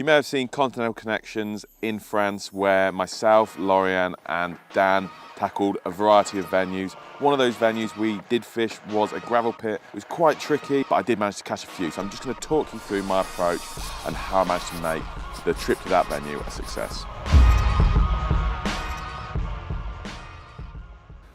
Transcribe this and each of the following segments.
You may have seen Continental Connections in France where myself, Lauriane and Dan tackled a variety of venues. One of those venues we did fish was a gravel pit. It was quite tricky, but I did manage to catch a few. So I'm just going to talk you through my approach and how I managed to make the trip to that venue a success.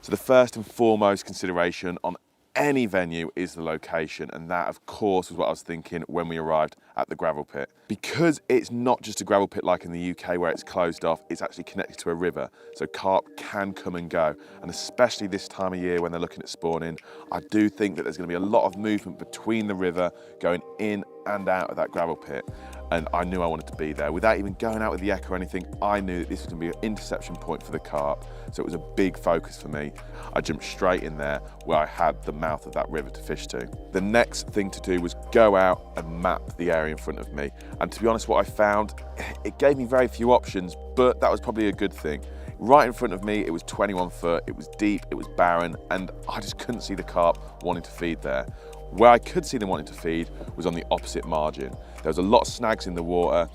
So the first and foremost consideration on any venue is the location, and that of course was what I was thinking when we arrived at the gravel pit. Because it's not just a gravel pit like in the UK where it's closed off, it's actually connected to a river, so carp can come and go. And especially this time of year when they're looking at spawning, I do think that there's going to be a lot of movement between the river going in and out of that gravel pit. And I knew I wanted to be there. Without even going out with the echo or anything, I knew that this was going to be an interception point for the carp. So it was a big focus for me. I jumped straight in there where I had the mouth of that river to fish to. The next thing to do was go out and map the area in front of me. And to be honest, what I found, it gave me very few options, but that was probably a good thing. Right in front of me, it was 21 foot, it was deep, it was barren, and I just couldn't see the carp wanting to feed there. Where I could see them wanting to feed was on the opposite margin. There was a lot of snags in the water,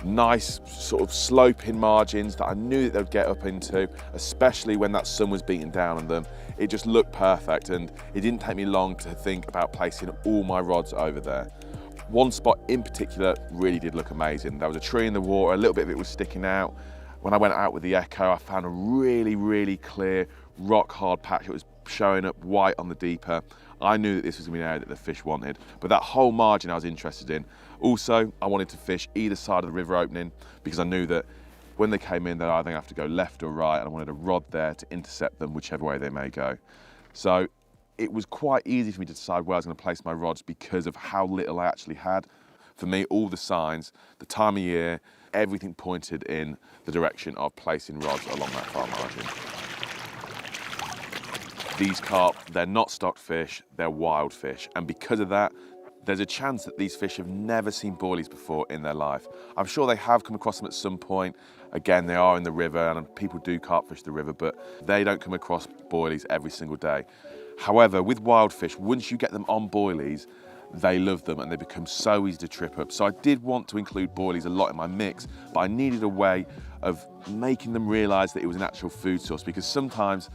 nice sort of sloping margins that I knew that they'd get up into, especially when that sun was beating down on them. It just looked perfect, and it didn't take me long to think about placing all my rods over there. One spot in particular really did look amazing. There was a tree in the water, a little bit of it was sticking out. When I went out with the echo, I found a really clear, rock hard patch. It was showing up white on the deeper. I knew that this was going to be an area that the fish wanted, but that whole margin I was interested in. Also, I wanted to fish either side of the river opening because I knew that when they came in, they'd either have to go left or right, and I wanted a rod there to intercept them whichever way they may go. So it was quite easy for me to decide where I was going to place my rods because of how little I actually had. For me, all the signs, the time of year, everything pointed in the direction of placing rods along that far margin. These carp, they're not stocked fish, they're wild fish. And because of that, there's a chance that these fish have never seen boilies before in their life. I'm sure they have come across them at some point. Again, they are in the river and people do carp fish the river, but they don't come across boilies every single day. However, with wild fish, once you get them on boilies, they love them and they become so easy to trip up. So I did want to include boilies a lot in my mix, but I needed a way of making them realise that it was an actual food source, because sometimes,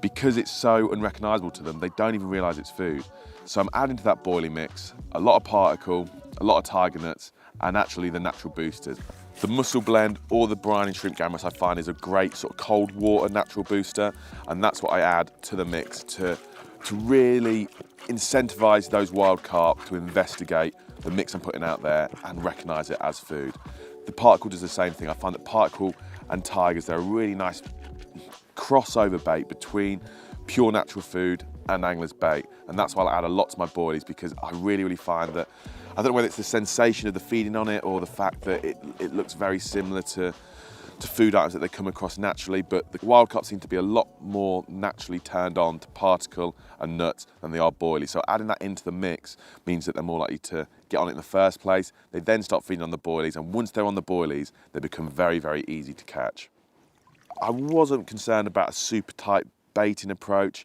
because it's so unrecognisable to them, they don't even realise it's food. So I'm adding to that boilie mix a lot of particle, a lot of tiger nuts, and actually the natural boosters. The mussel blend or the brine and shrimp gammas I find is a great sort of cold water natural booster, and that's what I add to the mix to really incentivise those wild carp to investigate the mix I'm putting out there and recognise it as food. The particle does the same thing. I find that particle and tigers, they're a really nice crossover bait between pure natural food and angler's bait, and that's why I add a lot to my boilies, because I really find that, I don't know whether it's the sensation of the feeding on it or the fact that it looks very similar to food items that they come across naturally, but the wild carp seem to be a lot more naturally turned on to particle and nuts than they are boilies. So adding that into the mix means that they're more likely to get on it in the first place. They then start feeding on the boilies, and once they're on the boilies, they become very easy to catch. I wasn't concerned about a super tight baiting approach.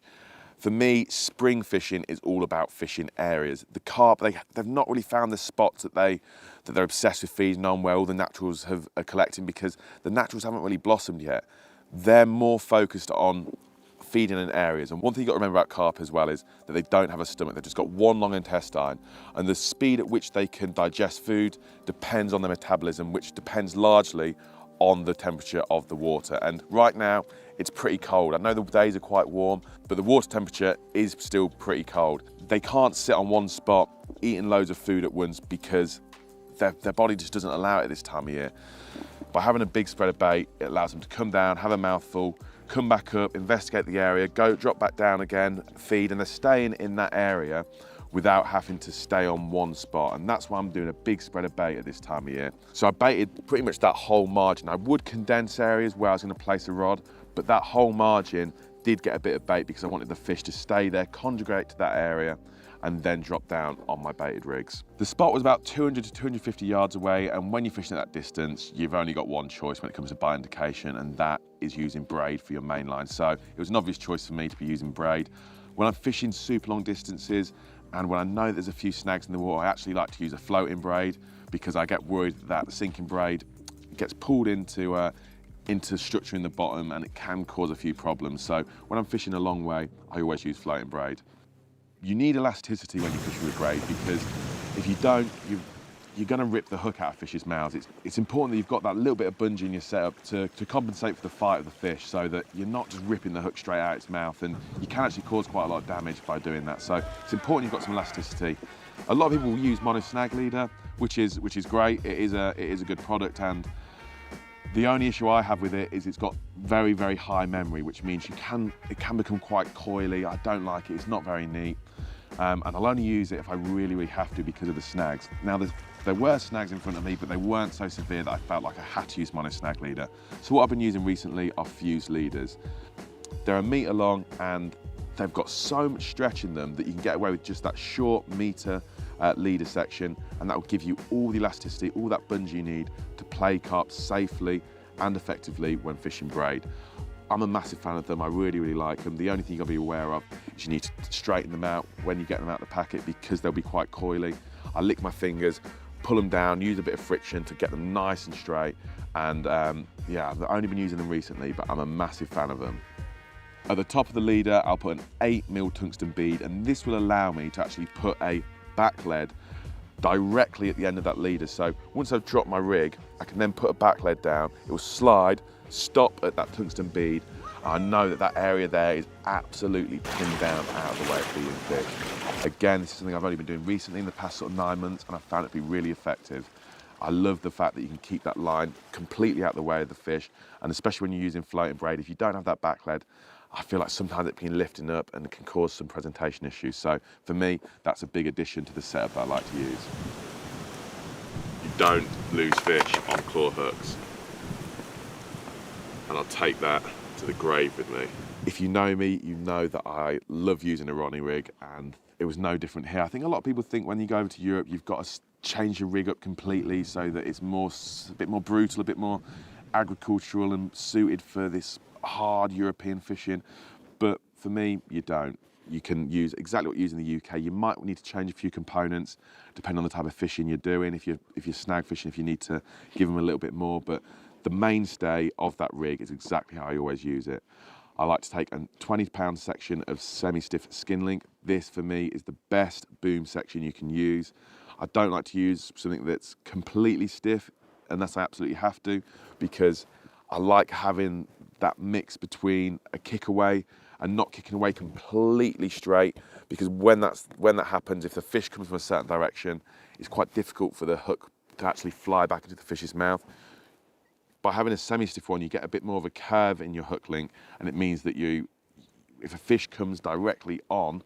For me, spring fishing is all about fishing areas. The carp, they've not really found the spots that they're obsessed with feeding on, where all the naturals are collecting, because the naturals haven't really blossomed yet. They're more focused on feeding in areas. And one thing you've got to remember about carp as well is that they don't have a stomach. They've just got one long intestine, and the speed at which they can digest food depends on their metabolism, which depends largely on the temperature of the water. And right now, it's pretty cold. I know the days are quite warm, but the water temperature is still pretty cold. They can't sit on one spot eating loads of food at once because their body just doesn't allow it at this time of year. By having a big spread of bait, it allows them to come down, have a mouthful, come back up, investigate the area, go drop back down again, feed, and they're staying in that area without having to stay on one spot. And that's why I'm doing a big spread of bait at this time of year. So I baited pretty much that whole margin. I would condense areas where I was going to place a rod, but that whole margin did get a bit of bait because I wanted the fish to stay there, conjugate to that area, and then drop down on my baited rigs. The spot was about 200 to 250 yards away, and when you're fishing at that distance, you've only got one choice when it comes to bite indication, and that is using braid for your main line. So it was an obvious choice for me to be using braid. When I'm fishing super long distances And when I know there's a few snags in the water, I actually like to use a floating braid because I get worried that the sinking braid gets pulled into structure in the bottom and it can cause a few problems. So when I'm fishing a long way, I always use floating braid. You need elasticity when you're fishing with braid because if you don't, you're going to rip the hook out of fish's mouths. It's important that you've got that little bit of bungee in your setup to compensate for the fight of the fish so that you're not just ripping the hook straight out its mouth, and you can actually cause quite a lot of damage by doing that. So it's important you've got some elasticity. A lot of people will use mono snag leader, which is great. It is a good product, and the only issue I have with it is it's got very, very high memory, which means it can become quite coily. I don't like it, it's not very neat. And I'll only use it if I really, really have to because of the snags. Now, there were snags in front of me, but they weren't so severe that I felt like I had to use mono snag leader. So what I've been using recently are fused leaders. They're 1 metre long and they've got so much stretch in them that you can get away with just that short metre leader section, and that will give you all the elasticity, all that bungee you need to play carp safely and effectively when fishing braid. I'm a massive fan of them. I really, really like them. The only thing you've got to be aware of is you need to straighten them out when you get them out of the packet because they'll be quite coily. I lick my fingers, pull them down, use a bit of friction to get them nice and straight. And yeah, I've only been using them recently, but I'm a massive fan of them. At the top of the leader, I'll put an 8mm tungsten bead, and this will allow me to actually put a back lead directly at the end of that leader. So once I've dropped my rig, I can then put a back lead down. It will slide, stop at that tungsten bead. I know that that area there is absolutely pinned down out of the way of feeding fish. Again, this is something I've only been doing recently in the past sort of 9 months, and I've found it to be really effective. I love the fact that you can keep that line completely out of the way of the fish, and especially when you're using floating braid, if you don't have that back lead, I feel like sometimes it can lifting up and it can cause some presentation issues. So for me, that's a big addition to the setup that I like to use. You don't lose fish on claw hooks. And I'll take that to the grave with me. If you know me, you know that I love using a Ronnie rig, and it was no different here. I think a lot of people think when you go over to Europe, you've got to change your rig up completely so that it's a bit more brutal, a bit more agricultural and suited for this hard European fishing. But for me, you don't. You can use exactly what you use in the UK. You might need to change a few components depending on the type of fishing you're doing. If you're snag fishing, if you need to give them a little bit more, but the mainstay of that rig is exactly how I always use it. I like to take a 20-pound section of semi-stiff skin link. This for me is the best boom section you can use. I don't like to use something that's completely stiff unless I absolutely have to, because I like having that mix between a kick away and not kicking away completely straight, because when that happens, if the fish comes from a certain direction, it's quite difficult for the hook to actually fly back into the fish's mouth. By having a semi-stiff one, you get a bit more of a curve in your hook link, and it means that if a fish comes directly on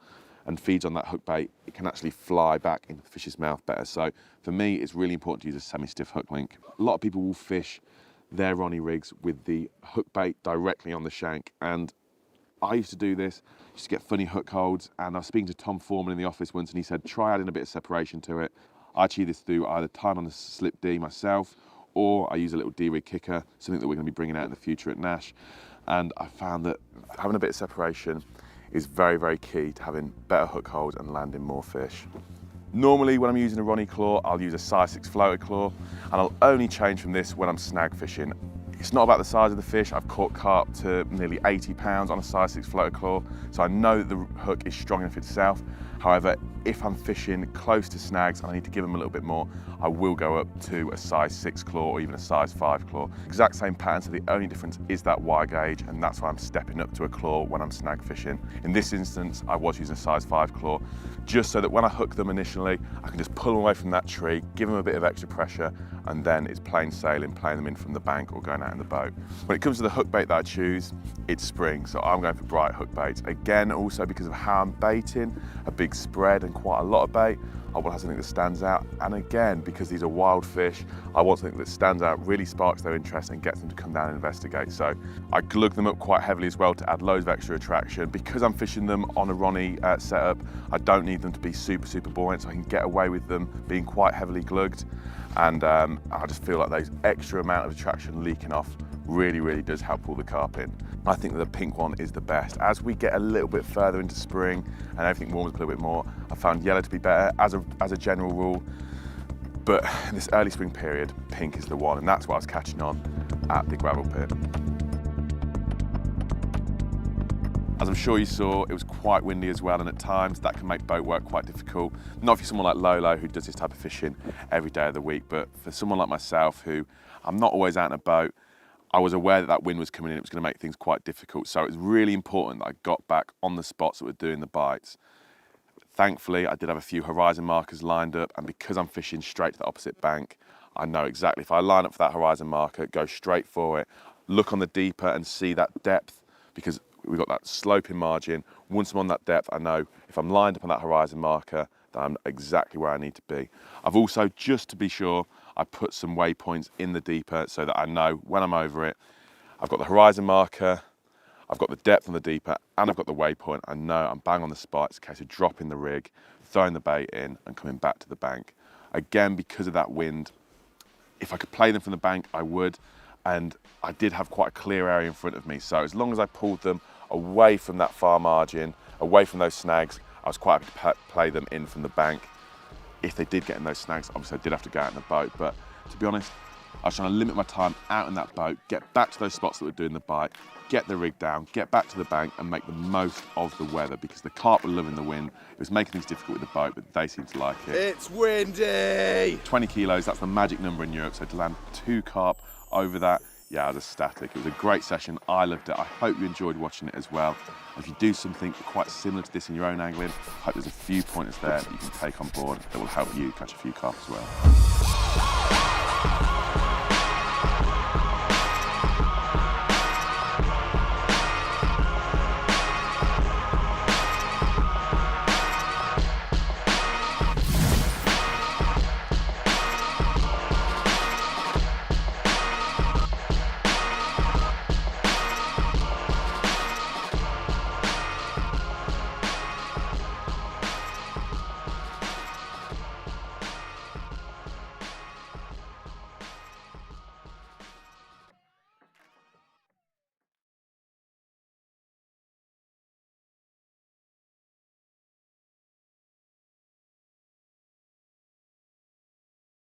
and feeds on that hook bait, it can actually fly back into the fish's mouth better. So for me, it's really important to use a semi-stiff hook link. A lot of people will fish their Ronnie rigs with the hook bait directly on the shank, and I used to do this, used to get funny hook holds, and I was speaking to Tom Foreman in the office once, and he said, try adding a bit of separation to it. I achieve this through either tying on a slip D myself, or I use a little D-rig kicker, something that we're going to be bringing out in the future at Nash. And I found that having a bit of separation is very, very key to having better hook holds and landing more fish. Normally, when I'm using a Ronnie claw, I'll use a size 6 floater claw, and I'll only change from this when I'm snag fishing. It's not about the size of the fish. I've caught carp to nearly 80 pounds on a size 6 floater claw, so I know that the hook is strong enough itself. However, if I'm fishing close to snags and I need to give them a little bit more, I will go up to a size 6 claw or even a size 5 claw. Exact same pattern, so the only difference is that wire gauge, and that's why I'm stepping up to a claw when I'm snag fishing. In this instance, I was using a size 5 claw, just so that when I hook them initially, I can just pull them away from that tree, give them a bit of extra pressure, and then it's plain sailing, playing them in from the bank or going out in the boat. When it comes to the hook bait that I choose, it's spring, so I'm going for bright hook baits. Again, also because of how I'm baiting, a big spread and quite a lot of bait, I want to have something that stands out. And again, because these are wild fish, I want something that stands out, really sparks their interest and gets them to come down and investigate. So I glug them up quite heavily as well to add loads of extra attraction. Because I'm fishing them on a Ronnie setup, I don't need them to be super, super buoyant, so I can get away with them being quite heavily glugged. And I just feel like those extra amount of attraction leaking off really, really does help pull the carp in. I think that the pink one is the best. As we get a little bit further into spring and everything warms up a little bit more, I found yellow to be better as a general rule. But in this early spring period, pink is the one, and that's what I was catching on at the gravel pit. As I'm sure you saw, it was quite windy as well, and at times that can make boat work quite difficult. Not for someone like Lolo, who does this type of fishing every day of the week, but for someone like myself, who I'm not always out in a boat, I was aware that that wind was coming in, it was going to make things quite difficult. So it was really important that I got back on the spots that were doing the bites. Thankfully, I did have a few horizon markers lined up, and because I'm fishing straight to the opposite bank, I know exactly if I line up for that horizon marker, go straight for it, look on the deeper and see that depth, because we've got that sloping margin. Once I'm on that depth, I know if I'm lined up on that horizon marker, that I'm exactly where I need to be. I've also, just to be sure, I put some waypoints in the deeper so that I know when I'm over it, I've got the horizon marker, I've got the depth on the deeper, and I've got the waypoint. I know I'm bang on the spot. It's a case of dropping the rig, throwing the bait in, and coming back to the bank. Again, because of that wind, if I could play them from the bank, I would. And I did have quite a clear area in front of me. So as long as I pulled them away from that far margin, away from those snags, I was quite happy to play them in from the bank. If they did get in those snags, obviously I did have to go out in the boat. But to be honest, I was trying to limit my time out in that boat, get back to those spots that were doing the bite, get the rig down, get back to the bank and make the most of the weather, because the carp were loving the wind. It was making things difficult with the boat, but they seemed to like it. It's windy! 20 kilos, that's the magic number in Europe. So to land 2 carp over that, yeah, I was ecstatic. It was a great session. I loved it. I hope you enjoyed watching it as well. If you do something quite similar to this in your own angling, I hope there's a few pointers there that you can take on board that will help you catch a few carp as well.